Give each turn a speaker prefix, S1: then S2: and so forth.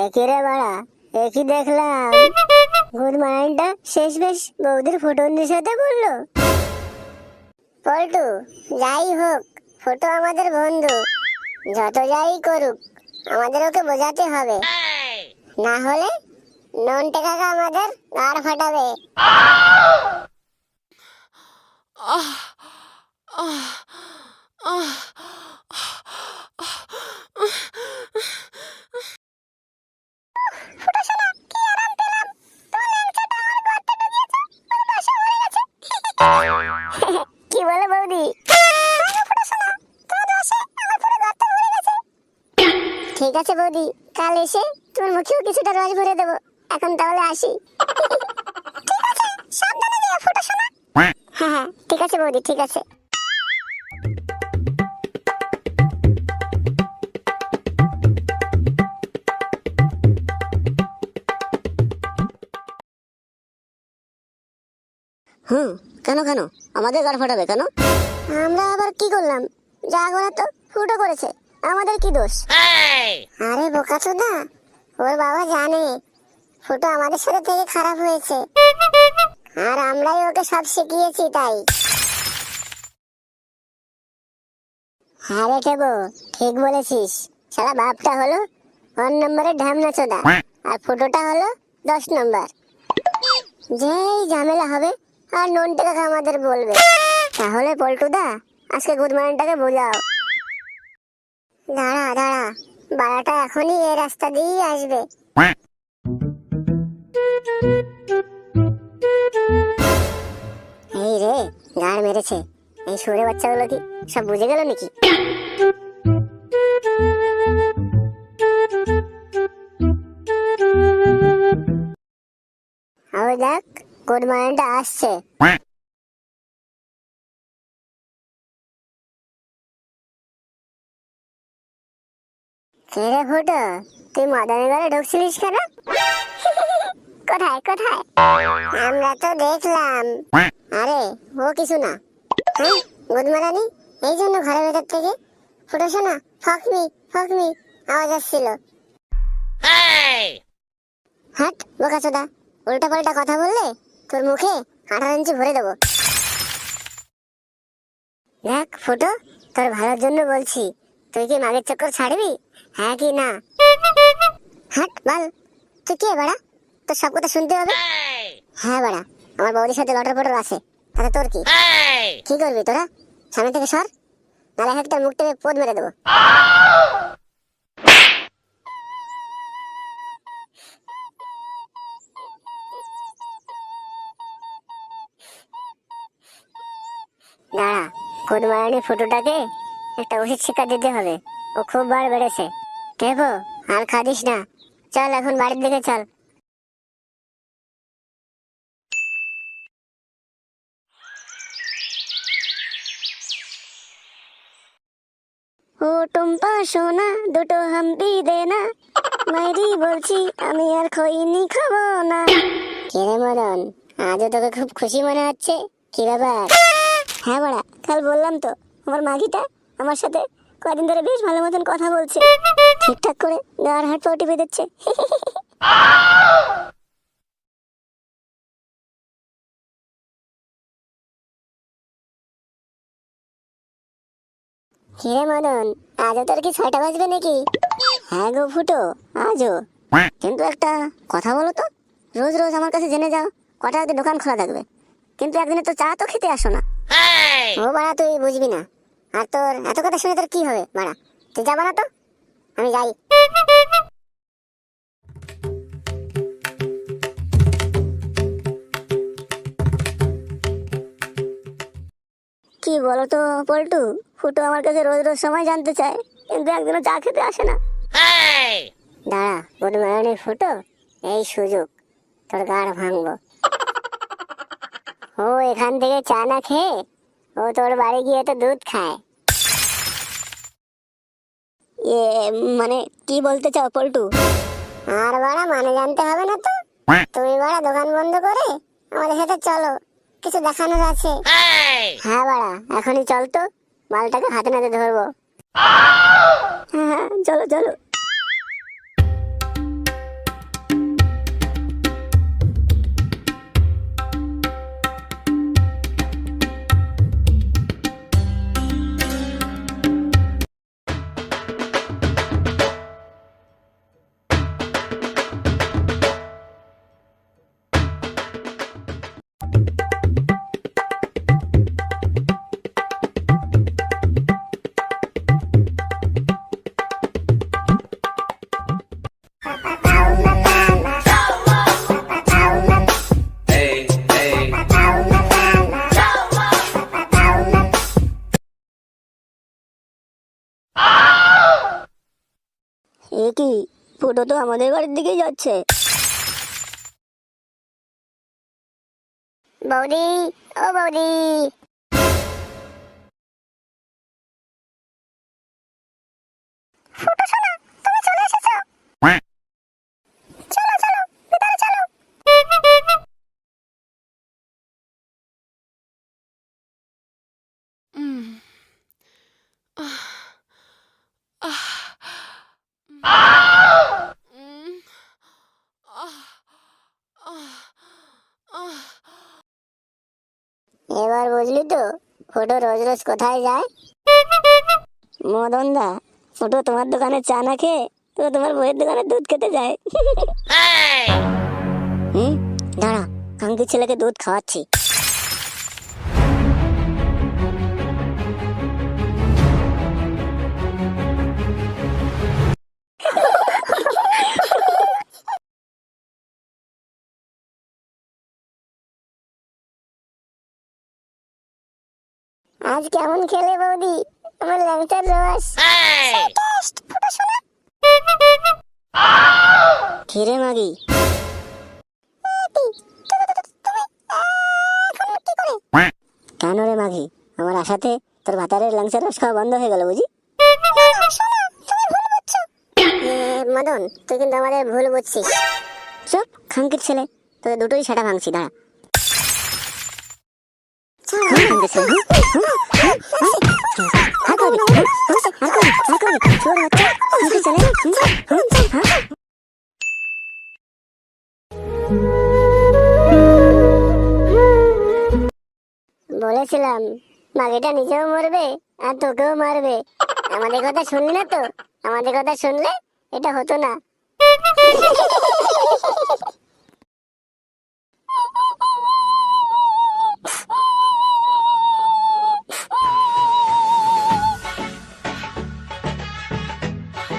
S1: একই রে বাড়া, একই দেখলাম। গুড মর্নিংটা শেষ বেশ বৌদির ফুটুন্দির সাথে বললো। পল্টু, যাই হোক ফুটো আমাদের বন্ধু, যত যাই করুক আমাদের ওকে বোঝাতে হবে, না হলে নন্টে কাকা আমাদের গাড় ফাটাবে।
S2: আহ আহ আহ
S1: কি বলে বৌদি? ঠিক আছে বৌদি, কাল এসে তোমার মুখেও কিছুটা রস ভরে দেবো। এখন তাহলে আসি। ঠিক আছে, সাবধানে যেও ফুটো সোনা। হ্যাঁ হ্যাঁ ঠিক আছে বৌদি, ঠিক আছে। কেন কেন আমাদের গাড় ফাটাবে কেন? আমরা আবার কি করলাম? যা করা তো ফুটো করেছে, আমাদের কি দোষ? আরে বোকাচোদা, ওর বাবা জানে ফুটো আমাদের সাথে থেকে খারাপ হয়েছে, আর আমরাই ওকে সব শিখিয়েছি তাই। হ্যাঁ রে টেবো, ঠিক বলেছিস। শালা বাপটা হলো 1 নম্বরের ঢ্যামনা চোদা, আর ফুটোটা হলো 10 নম্বর। যেই ঝামেলা হবে আর নন্টে কাকা আমাদের বলবে। তাহলে পল্টুদা, আজকে গুড মর্নিংটাকে বোঝাও। দাঁড়া দাঁড়া, বাড়াটা এখনই এই রাস্তা দিয়েই আসবে। এই রে, গাড় মেরেছে। এই সুরে বাচ্চাগুলো কি সব বুঝে গেল নাকি? ওই দেখ, গুড মর্নিংটা আসছে। কে রে ফুটো, তুই মদনের ঘরে ঢুকছিলিস কেন? কোথায় কোথায়? আমরা তো দেখলাম। আরে ও কিছু না। হ্যাঁ গুড মর্নিং, এই জন্য ঘরের ভেতর থেকে ফুটো শোনা ফকমি ফকমি আওয়াজ আসছিল। হাট বোকাচোদা, উল্টা পাল্টা কথা বললে তোর মুখে 18 ইঞ্চি ভরে দেবো। দেখ ফুটো, তোর ভালোর জন্য বলছি, তুই কি মাগের চক্কর ছাড়বি, হ্যাঁ কি না? হাট বল, তুই কে বাড়া? তোর সব কথা শুনতে হবে। হ্যাঁ বাড়া, আমার বৌদির সাথে লটর পটর আছে, তাতে তোর কি? কি করবি তোরা? সামনে থেকে সর, নালে একটা মুখ টেপে পোদ মেরে দেবো। দাঁড়া, গুড মর্নিং ফুটোটাকে একটা উচিত শিক্ষা দিতে হবে, ও খুব বার বেড়েছে। টেপো, আর খাদিস না, চল এখন বাড়ির দিকে চল। ও টুম্পা সোনা, দুটো হাম্পি দে না, মাইরি বলছি আমি আর খইনি খাবো না। কিরে মদন, আজও তোকে খুব খুশি মনে হচ্ছে, কি ব্যাপার? হ্যাঁ বড়া, কাল বললাম তো আমার মাগিটা আমার সাথে কদিন ধরে বেশ ভালো মতন কথা বলছে, ঠিকঠাক করে গার হাত পাও টিপে দিচ্ছে। কিরে মদন, আজও তোর কি 6টা বাজবে নাকি? হ্যাঁ গো ফুটো, আজও। কিন্তু একটা কথা বলো তো, রোজ রোজ আমার কাছে জেনে যাও কটা অবধি দোকান খোলা থাকবে, কিন্তু একদিনে তো চা তো খেতে আসো না। ও বাড়া, তুই বুঝবি না। আর তোর এত কথা শুনে তোর কি হবে বাড়া? তুই যাবা না তো, আমি যাই। কি বলো তো পল্টু, ফুটো আমার কাছে রোজ রোজ সময় জানতে চায়, কিন্তু একদিনও চা খেতে আসে না। দাঁড়া, গুড মর্নিং ফুটো, এই সুযোগ তোর গাড় ভাঙবো। ও এখান থেকে চা না খেয়ে ও তোর বাড়ি গিয়ে তো দুধ খায়। মানে কি বলতে চাও পল্টু? আর বাড়া মানে জানতে হবে না তো, তুমি বাড়া দোকান বন্ধ করে আমাদের সাথে চলো, কিছু দেখানোর আছে। হ্যাঁ বাড়া, এখনই চল তো, মালটাকে হাতে নাতে ধরবো। হ্যাঁ চলো চলো। কি ফুটো তো আমাদের বাড়ির দিকেই যাচ্ছে। বৌদি, ও বৌদি, ফুটো শোনা, তুমি চলে এসেছো। চলো চলো, ভিতরে চলো।
S2: উম, আহ, আহ, উম, আহ, আহ, আহ।
S1: এবার বুঝলি তো ফুটো রোজ রোজ কোথায় যায়? মদন দা, ফুটো তোমার দোকানে চা না খেয়ে তো তোমার বইয়ের দোকানে দুধ খেতে যায়। হুম, দাঁড়া, কাঙ্কি ছেলেকে দুধ খাওয়াচ্ছি। আজ কেমন খেলে বৌদি আমার ল্যাংচার রস? খিরে মাগি, কেন রে মাগি, আমার আশাতে তোর ভাতারের ল্যাংচার রস খাওয়া বন্ধ হয়ে গেল বুঝি? মদন, তুই কিন্তু আমাদের ভুল বুঝছিস। চুপ খাঙ্কির ছেলে, তোদের দুটোই সেটা ভাঙছি, দাঁড়া। বলেছিলাম মাগিটা নিজেও মরবে আর তোকেও মারবে। আমাদের কথা শুনলি না তো? আমাদের কথা শুনলে এটা হতো না।